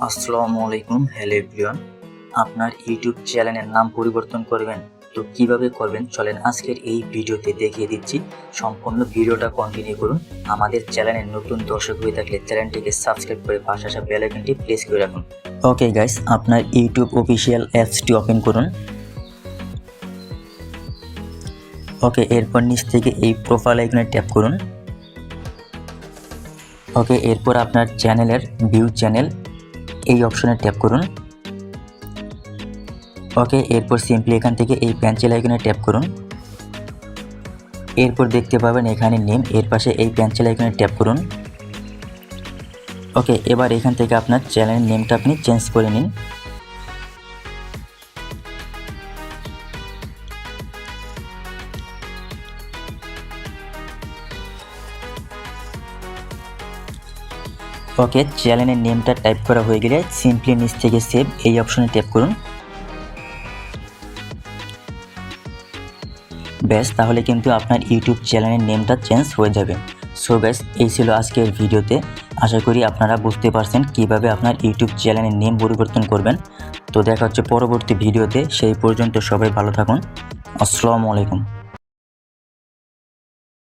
আসসালামু আলাইকুম। Hello everyone. আপনার ইউটিউব চ্যানেলের নাম পরিবর্তন করবেন, তো কিভাবে করবেন চলেন আজকের এই ভিডিওতে দেখিয়ে দিচ্ছি। সম্পূর্ণ ভিডিওটা কন্টিনিউ করুন। আমাদের চ্যানেলের নতুন দর্শক হয়ে থাকলে চ্যানেলটিকে সাবস্ক্রাইব করে পাশে আসা বেল আইকনটি প্রেস করে রাখুন। ওকে গাইস, আপনার ইউটিউব অফিসিয়াল অ্যাপসটি ওপেন করুন। ওকে, এরপর নিচ থেকে এই প্রোফাইল আইকনে ট্যাপ করুন। ওকে, এরপর আপনার চ্যানেলের ভিউ চ্যানেল এই অপশনে ট্যাপ করুন। ওকে, এরপর সিম্পলি এখান থেকে এই পেন্সিল আইকনে ট্যাপ করুন। এরপর দেখতে পাবেন এখানে নেম, এর পাশে এই পেন্সিল আইকনে ট্যাপ করুন। ওকে, এবার এখান থেকে আপনার চ্যানেলের নেমটা আপনি চেঞ্জ করে নিন। ওকে, চ্যানেলের নেমটা টাইপ করা হয়ে গেলে সিম্পলি নিচ থেকে সেভ এই অপশনে ট্যাপ করুন। ব্যাস, তাহলে কিন্তু আপনার ইউটিউব চ্যানেলের নেমটা চেঞ্জ হয়ে যাবে। সো ব্যাস, এই ছিল আজকের ভিডিওতে। আশা করি আপনারা বুঝতে পারছেন কিভাবে আপনার ইউটিউব চ্যানেলের নেম পরিবর্তন করবেন। তো দেখা হচ্ছে পরবর্তী ভিডিওতে। সেই পর্যন্ত সবাই ভালো থাকুন। আসসালামু আলাইকুম।